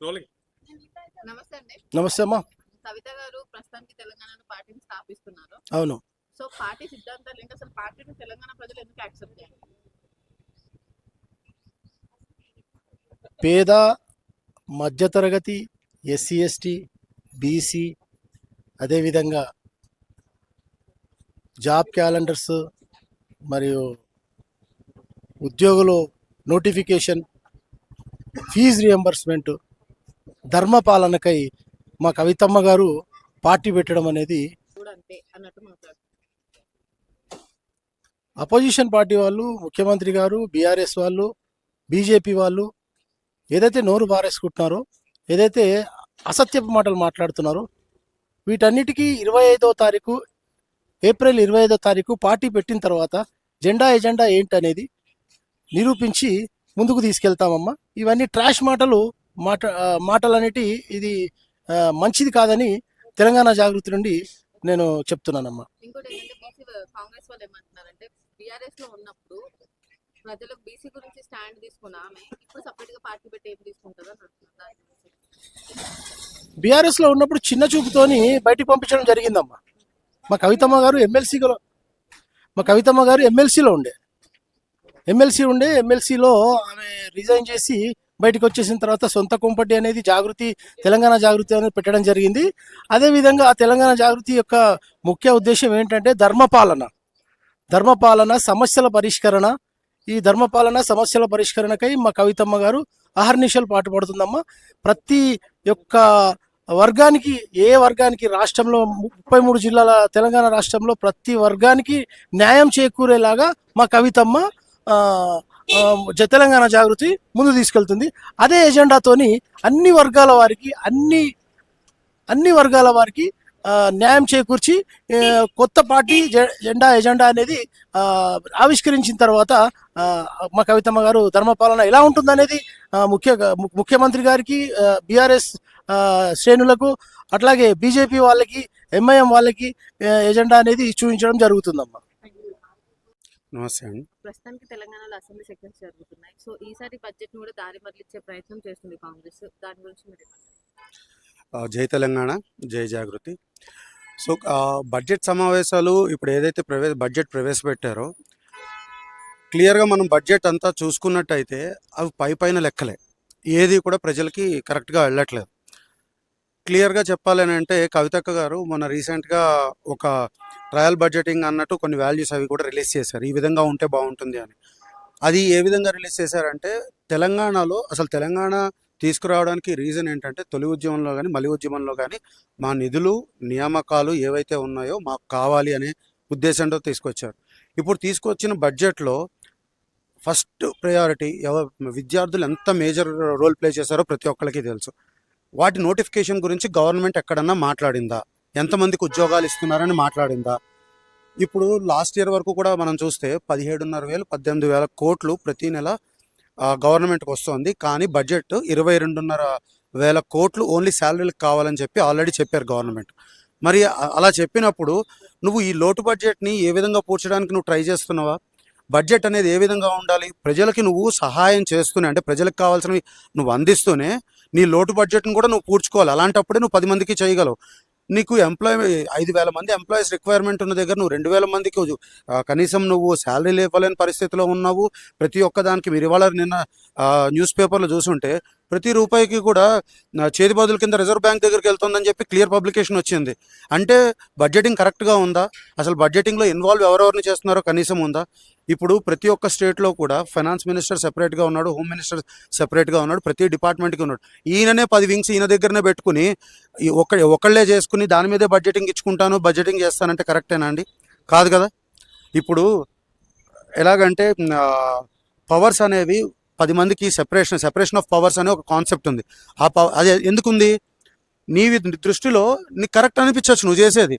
Rolling. నమస్తే అండి. నమస్తే అమ్మా. కవిత గారు ప్రస్తుతానికి తెలంగాణలో పార్టీని స్థాపిస్తున్నారు. అవును. సో పార్టీ సిద్ధాంతాలు ఏంటి, అసలు పార్టీని తెలంగాణ ప్రజలు ఎందుకు యాక్సెప్ట్ చేయాలి? పేద మధ్యతరగతి ఎస్సీ ఎస్టీ బీసీ అదేవిధంగా జాబ్ క్యాలెండర్స్ మరియు ఉద్యోగులు నోటిఫికేషన్ ఫీజు రియంబర్స్మెంట్ ధర్మపాలనకై మా కవితమ్మ గారు పార్టీ పెట్టడం అనేది కూడా అంతే అన్నట్టు మాట్లాడు. అపోజిషన్ పార్టీ వాళ్ళు, ముఖ్యమంత్రి గారు, బీఆర్ఎస్ వాళ్ళు, బీజేపీ వాళ్ళు ఏదైతే నోరు బారేసుకుంటున్నారో, ఏదైతే అసత్యపు మాటలు మాట్లాడుతున్నారో, వీటన్నిటికీ 25వ తారీఖు ఏప్రిల్ 25వ తారీఖు పార్టీ పెట్టిన తర్వాత ఎజెండా ఏంటనేది నిరూపించి ముందుకు తీసుకెళ్తామమ్మా. ఇవన్నీ ట్రాష్ మాటలనేటి ఇది మంచిది కాదని తెలంగాణ జాగృతి నుండి నేను చెప్తున్నానమ్మా. ఇంకోటి ఏంటంటే కాంగ్రెస్ వాళ్ళు ఏమంటున్నారంటే బీఆర్ఎస్ లో ఉన్నప్పుడు ప్రజలకు బీసీ గురించి స్టాండ్ తీసుకున్న ఆమె ఇప్పుడు సపరేట్ గా పార్టీ పెట్టి ఏం తీసుకుంటుందో అంటున్నారు. బీఆర్ఎస్ లో ఉన్నప్పుడు చిన్న చూపుతోని బయటికి పంపించడం జరిగిందమ్మా. మా కవితమ్మ గారు ఎమ్మెల్సీలో ఉండే ఎమ్మెల్సీలో ఆమె రిజైన్ చేసి బయటకు వచ్చేసిన తర్వాత సొంత కుంపటి అనేది తెలంగాణ జాగృతి అనేది పెట్టడం జరిగింది. అదేవిధంగా ఆ తెలంగాణ జాగృతి యొక్క ముఖ్య ఉద్దేశం ఏంటంటే ధర్మపాలన సమస్యల పరిష్కరణ. ఈ సమస్యల పరిష్కరణకై మా కవితమ్మ గారు అహర్నిశలు పాటుపడుతుందమ్మా. ప్రతి ఒక్క వర్గానికి, ఏ వర్గానికి రాష్ట్రంలో 33 జిల్లాల తెలంగాణ రాష్ట్రంలో ప్రతి వర్గానికి న్యాయం చేకూరేలాగా మా కవితమ్మ తెలంగాణ జాగృతి ముందు తీసుకెళ్తుంది. అదే ఎజెండాతోని అన్ని వర్గాల వారికి న్యాయం చేకూర్చి కొత్త పార్టీ ఎజెండా అనేది ఆవిష్కరించిన తర్వాత మా కవితమ్మ గారు ధర్మపాలన ఎలా ఉంటుందనేది ముఖ్యమంత్రి గారికి, బీఆర్ఎస్ శ్రేణులకు, అట్లాగే బీజేపీ వాళ్ళకి, ఎంఐఎం వాళ్ళకి ఎజెండా అనేది చూపించడం జరుగుతుందమ్మా. నమస్తే అండి. ప్రస్తుతానికి తెలంగాణలో అసెంబ్లీ సెషన్స్ జరుగుతున్నాయి. సో ఈసారి బడ్జెట్ కూడా దారి మరలిచ్చే ప్రయత్నం చేస్తుంది కాంగ్రెస్. దాని గురించి మీరు జై తెలంగాణ, జై జాగృతి. సో బడ్జెట్ సమావేశాలు ఇప్పుడు ఏదైతే బడ్జెట్ ప్రవేశపెట్టారో క్లియర్గా మనం బడ్జెట్ అంతా చూసుకున్నట్టయితే అవి పైన లెక్కలే, ఏది కూడా ప్రజలకి కరెక్ట్గా వెళ్ళట్లేదు. క్లియర్గా చెప్పాలి అని అంటే కవితక్క గారు మొన్న రీసెంట్గా ఒక ట్రయల్ బడ్జెటింగ్ అన్నట్టు కొన్ని వాల్యూస్ అవి కూడా రిలీజ్ చేశారు, ఈ విధంగా ఉంటే బాగుంటుంది అని. అది ఏ విధంగా రిలీజ్ చేశారంటే తెలంగాణలో అసలు తెలంగాణ తీసుకురావడానికి రీజన్ ఏంటంటే తొలి ఉద్యమంలో కానీ మలి ఉద్యమంలో కానీ మా నిధులు నియామకాలు ఏవైతే ఉన్నాయో మాకు కావాలి అనే ఉద్దేశంతో తీసుకొచ్చారు. ఇప్పుడు తీసుకొచ్చిన బడ్జెట్లో ఫస్ట్ ప్రయారిటీ విద్యార్థులు ఎంత మేజర్ రోల్ ప్లే చేశారో ప్రతి ఒక్కరికి తెలుసు. వాటి నోటిఫికేషన్ గురించి గవర్నమెంట్ ఎక్కడన్నా మాట్లాడిందా? ఎంతమందికి ఉద్యోగాలు ఇస్తున్నారని మాట్లాడిందా? ఇప్పుడు లాస్ట్ ఇయర్ వరకు కూడా మనం చూస్తే 17,500 18,000 కోట్లు ప్రతి నెల గవర్నమెంట్కి వస్తుంది. కానీ బడ్జెట్ 22,500 కోట్లు ఓన్లీ శాలరీలకు కావాలని చెప్పి ఆల్రెడీ చెప్పారు గవర్నమెంట్. మరి అలా చెప్పినప్పుడు నువ్వు ఈ లోటు బడ్జెట్ని ఏ విధంగా పూడ్చడానికి నువ్వు ట్రై చేస్తున్నావా? బడ్జెట్ అనేది ఏ విధంగా ఉండాలి? ప్రజలకి నువ్వు సహాయం చేస్తూనే, అంటే ప్రజలకు కావాల్సినవి నువ్వు అందిస్తూనే నీ లోటు బడ్జెట్ని కూడా నువ్వు పూడ్చుకోవాలి. అలాంటప్పుడే నువ్వు 10 మందికి చేయగలవు. నీకు 5,000 మంది ఎంప్లాయీస్ రిక్వైర్మెంట్ ఉన్న దగ్గర నువ్వు 2,000 మందికి కనీసం నువ్వు శాలరీలు ఇవ్వలేని పరిస్థితిలో ఉన్నావు. ప్రతి ఒక్కదానికి మీరు ఇవాళ నిన్న న్యూస్ పేపర్లో చూసుంటే ప్రతి రూపాయికి కూడా చేతి బదుల కింద రిజర్వ్ బ్యాంక్ దగ్గరికి వెళ్తుందని చెప్పి క్లియర్ పబ్లికేషన్ వచ్చింది. అంటే బడ్జెటింగ్ కరెక్ట్గా ఉందా? అసలు బడ్జెటింగ్లో ఇన్వాల్వ్ ఎవరెవరిని చేస్తున్నారో కనీసం ఉందా? ఇప్పుడు ప్రతి ఒక్క స్టేట్లో కూడా ఫైనాన్స్ మినిస్టర్ సెపరేట్గా ఉన్నాడు, హోమ్ మినిస్టర్ సెపరేట్గా ఉన్నాడు, ప్రతి డిపార్ట్మెంట్కి ఉన్నాడు. ఈయననే 10 వింగ్స్ ఈయన దగ్గరనే పెట్టుకుని ఒకళ్ళే చేసుకుని దాని మీదే బడ్జెటింగ్ చేస్తానంటే కరెక్టేనా అండి? కాదు కదా. ఇప్పుడు ఎలాగంటే పవర్స్ అనేవి 10 మందికి సెపరేషన్ ఆఫ్ పవర్స్ అనే ఒక కాన్సెప్ట్ ఉంది. అది ఎందుకుంది? నీ దృష్టిలో నీకు కరెక్ట్ అనిపించవచ్చు నువ్వు చేసేది,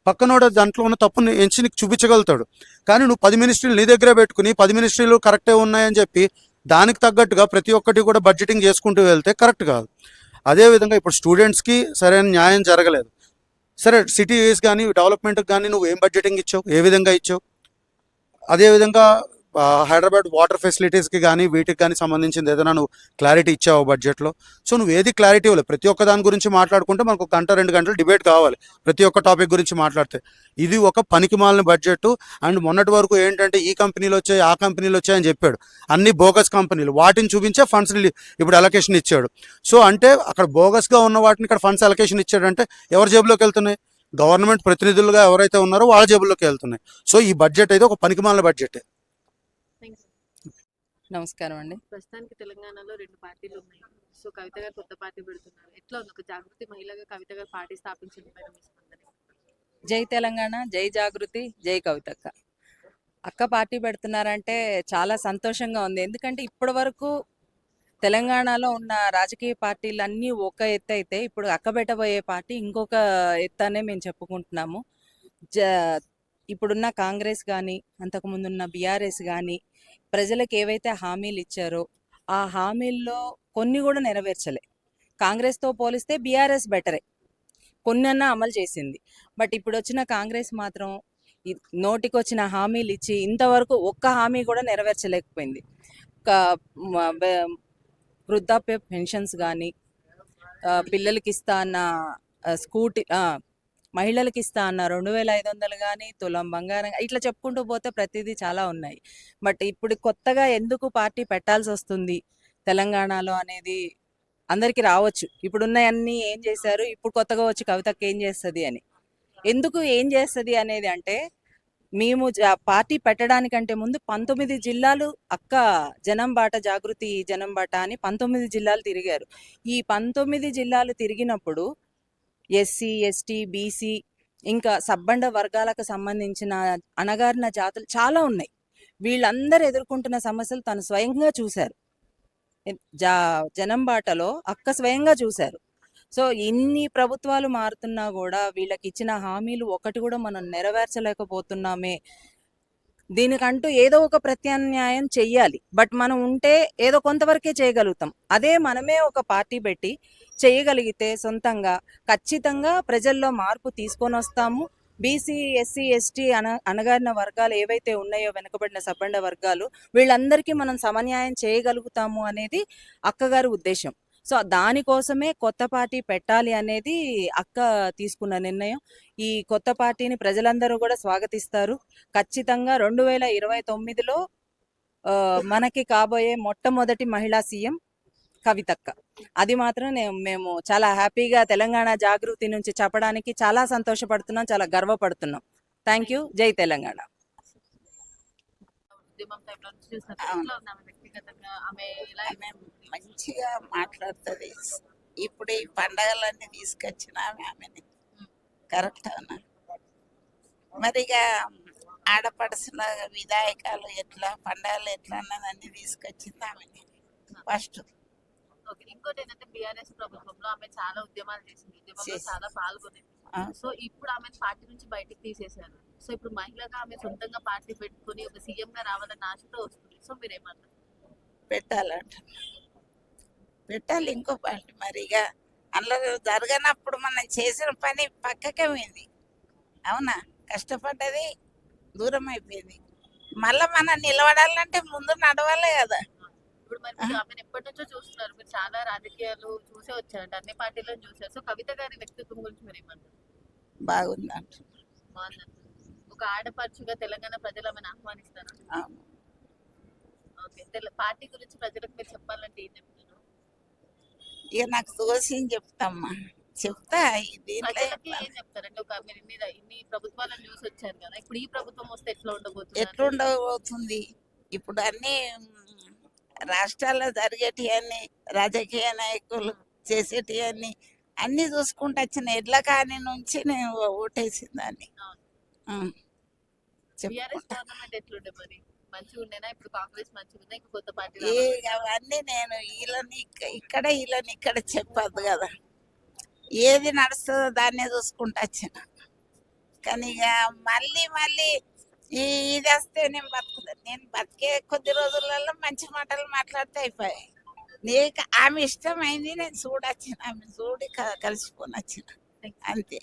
పక్కనోడ దాంట్లో ఉన్న తప్పుని ఎంచి నీకు చూపించగలుగుతాడు. కానీ నువ్వు 10 మినిస్ట్రీలు నీ దగ్గరే పెట్టుకుని 10 మినిస్ట్రీలు కరెక్టే ఉన్నాయని చెప్పి దానికి తగ్గట్టుగా ప్రతి ఒక్కటి కూడా బడ్జెటింగ్ చేసుకుంటూ వెళ్తే కరెక్ట్ కాదు. అదేవిధంగా ఇప్పుడు స్టూడెంట్స్కి సరైన న్యాయం జరగలేదు. సరే, సిటీస్ కానీ డెవలప్మెంట్కి కానీ నువ్వు ఏం బడ్జెటింగ్ ఇచ్చావు, ఏ విధంగా ఇచ్చావు? అదేవిధంగా హైదరాబాద్ వాటర్ ఫెసిలిటీస్కి కానీ వీటికి కానీ సంబంధించింది ఏదైనా నువ్వు క్లారిటీ ఇచ్చావు బడ్జెట్లో? సో నువ్వు ఏది క్లారిటీ ఇవ్వలేదు. ప్రతి ఒక్క దాని గురించి మాట్లాడుకుంటే మనకు 1 గంట 2 గంటలు డిబేట్ కావాలి ప్రతి ఒక్క టాపిక్ గురించి మాట్లాడితే. ఇది ఒక పనికిమాలిన బడ్జెట్. అండ్ మొన్నటి వరకు ఏంటంటే ఈ కంపెనీలు వచ్చాయి, ఆ కంపెనీలు వచ్చాయని చెప్పాడు. అన్ని బోగస్ కంపెనీలు, వాటిని చూపించే ఫండ్స్ ఇప్పుడు అలొకేషన్ ఇచ్చాడు. సో అంటే అక్కడ బోగస్గా ఉన్న వాటిని ఇక్కడ ఫండ్స్ అలొకేషన్ ఇచ్చాడంటే ఎవరి జేబులోకి వెళ్తున్నాయి? గవర్నమెంట్ ప్రతినిధులుగా ఎవరైతే ఉన్నారో వాళ్ళ జేబుల్లోకి వెళ్తున్నాయి. సో ఈ బడ్జెట్ అయితే ఒక పనికిమాలిన బడ్జెట్. Thank you. నమస్కారం అండి. ప్రస్తుతానికి తెలంగాణలో 2 పార్టీలు ఉన్నాయి. సో కవిత గారు కొత్త పార్టీ పెడుతున్నారు. ఎట్లా ఉంది ఒక జాగృతి మహిళగా కవిత గారు పార్టీ స్థాపించిన పైన మీ స్పందన? జై తెలంగాణ, జై జాగృతి, జై కవితక్క. అక్క పార్టీ పెడుతున్నారంటే చాలా సంతోషంగా ఉంది. ఎందుకంటే ఇప్పటి వరకు తెలంగాణలో ఉన్న రాజకీయ పార్టీలు అన్నీ ఒక ఎత్తు అయితే ఇప్పుడు అక్క పెట్టబోయే పార్టీ ఇంకొక ఎత్తు అనే మేము చెప్పుకుంటున్నాము. ఇప్పుడున్న కాంగ్రెస్ కానీ అంతకుముందున్న బీఆర్ఎస్ కానీ ప్రజలకు ఏవైతే హామీలు ఇచ్చారో ఆ హామీల్లో కొన్ని కూడా నెరవేర్చలే. కాంగ్రెస్తో పోలిస్తే బీఆర్ఎస్ బెటరే, కొన్నన్నా అమలు చేసింది. బట్ ఇప్పుడు వచ్చిన కాంగ్రెస్ మాత్రం నోటికొచ్చిన హామీలు ఇచ్చి ఇంతవరకు ఒక్క హామీ కూడా నెరవేర్చలేకపోయింది. వృద్ధాప్య పెన్షన్స్ కానీ, పిల్లలకి ఇస్తా అన్న స్కూటీ, మహిళలకి ఇస్తా అన్న 2500 కానీ, తులం బంగారం, ఇట్లా చెప్పుకుంటూ పోతే ప్రతిదీ చాలా ఉన్నాయి. బట్ ఇప్పుడు కొత్తగా ఎందుకు పార్టీ పెట్టాల్సి వస్తుంది తెలంగాణలో అనేది అందరికీ రావచ్చు. ఇప్పుడున్నవన్నీ ఏం చేశారు, ఇప్పుడు కొత్తగా వచ్చి కవితకి ఏం చేస్తుంది అని. ఎందుకు ఏం చేస్తుంది అనేది అంటే, మేము పార్టీ పెట్టడానికంటే ముందు 19 జిల్లాలు అక్క జనం బాట, జాగృతి జనం బాట అని 19 జిల్లాలు తిరిగారు. ఈ 19 జిల్లాలు తిరిగినప్పుడు ఎస్సీ, ఎస్టీ, బీసీ ఇంకా సబ్బండ వర్గాలకు సంబంధించిన అణగారిన జాతులు చాలా ఉన్నాయి. వీళ్ళందరూ ఎదుర్కొంటున్న సమస్యలు తను స్వయంగా చూశారు. జనం బాటలో అక్క స్వయంగా చూశారు. సో ఇన్ని ప్రభుత్వాలు మారుతున్నా కూడా వీళ్ళకి ఇచ్చిన హామీలు ఒకటి కూడా మనం నెరవేర్చలేకపోతున్నామే. దీనికంటూ ఏదో ఒక ప్రత్యామ్నాయం చెయ్యాలి. బట్ మనం ఉంటే ఏదో కొంతవరకే చేయగలుగుతాం. అదే మనమే ఒక పార్టీ పెట్టి చేయగలిగితే సొంతంగా ఖచ్చితంగా ప్రజల్లో మార్పు తీసుకొని వస్తాము. బీసీ, ఎస్సీ, ఎస్టీ అణగారిన వర్గాలు ఏవైతే ఉన్నాయో, వెనుకబడిన సబ్బండ వర్గాలు, వీళ్ళందరికీ మనం సమన్యాయం చేయగలుగుతాము అనేది అక్కగారి ఉద్దేశం. సో దానికోసమే కొత్త పార్టీ పెట్టాలి అనేది అక్క తీసుకున్న నిర్ణయం. ఈ కొత్త పార్టీని ప్రజలందరూ కూడా స్వాగతిస్తారు. ఖచ్చితంగా 2029లో మనకి కాబోయే మొట్టమొదటి మహిళా సీఎం కవితక్క. అది మాత్రం మేము చాలా హ్యాపీగా తెలంగాణ జాగృతి నుంచి చెప్పడానికి చాలా సంతోషపడుతున్నాం, చాలా గర్వపడుతున్నాం. Thank you. జై తెలంగాణ. ఉద్యమం టైంలో నుంచి చూసినప్పుడు ఎట్లా ఉంది ఆమె వ్యక్తిగతంగా? ఆమె ఎలా ఆమె మంచిగా మాట్లాడుతుంది. ఇప్పుడు ఈ పండగలన్నీ తీసుకొచ్చిన ఆమెని కరెక్ట్ అన్న. మరిగా ఆడపడుచుల విధాయకాలు ఎట్లా, పండగలు ఎట్లా అన్నదన్నీ తీసుకొచ్చింది ఆమెని ఫస్ట్. ఓకే. ఇంకోటి ఏంటంటే బీఆర్ఎస్ ప్రభుత్వంలో ఆమె చాలా ఉద్యమాలు చేసింది, ఉద్యమంలో చేసింది. చాలా పాల్గొనింది. సో ఇప్పుడు ఆమె పార్టీ నుంచి బయటికి తీసేశారు. సో ఇప్పుడు మహిళగా ఆమె సొంతంగా పార్టీ పెట్టుకుని ఒక సీఎం గా రావాలన్న ఆశతో వస్తుంది. సో మీరేమన్నారు? పెట్టాలంట, పెట్టాలి ఇంకో పార్టీ. మరిగా అందులో జరగనప్పుడు మనం చేసిన పని పక్కకే పోయింది. అవునా, కష్టపడ్డది దూరం అయిపోయింది. మళ్ళీ మనం నిలబడాలంటే ముందు నడవాలే కదా. ఇప్పుడు మరి మీరు ఆమెను ఎప్పటి నుంచో చూస్తున్నారు, మీరు చాలా రాజకీయాలు చూసే వచ్చారంట, అన్ని పార్టీలను చూసారు. సో కవిత గారి వ్యక్తిత్వం గురించి మీరు ఏమన్నారు? బాగుందంట. బాగుందంట. ఒక ఆడపడుచుగా తెలంగాణ ప్రజలు ఆమెను ఆహ్వానిస్తారు. అవును. ఓకే. పార్టీ గురించి ప్రజలకు మీరు చెప్పాలంటే ఏం చెప్తారు? ఇక నాకు తోసింది చెప్తామ్మా, చెప్తా. దీంట్లో ప్రజలకి ఏం చెప్తారంటే, ఒక మీరు ఇన్ని ప్రభుత్వాలను చూసి వచ్చారు కదా, ఇప్పుడు ఈ ప్రభుత్వం వస్తే ఎట్లా ఉండబోతుంది? ఎట్లుండబోతుంది? ఇప్పుడు అన్ని రాష్ట్రాల్లో జరిగేటివన్నీ, రాజకీయ నాయకులు చేసేటివన్నీ అన్ని చూసుకుంటూ వచ్చిన ఎడ్ల కాని నుంచి నేను ఓటేసింది దాన్ని. బీఆర్ఎస్ గవర్నమెంట్ ఎట్లుండే మరి? మంచిగా ఉండేనా? ఇప్పుడు కాంగ్రెస్ మంచిగా ఉందా? ఇంకా కొత్త పార్టీ అవన్నీ నేను వీళ్ళని ఇక్కడ చెప్పద్దు కదా. ఏది నడుస్తుందో దాన్నే చూసుకుంటూ వచ్చిన. కానీ ఇక మళ్ళీ ఇది వస్తే నేను బతుకుతాను. నేను బతికే కొద్ది రోజులలో మంచి మాటలు మాట్లాడితే అయిపోయాయి. నీకు ఆమె ఇష్టమైంది నేను చూడొచ్చిన, ఆమె చూడి కలిసిపోని వచ్చిన అంతే.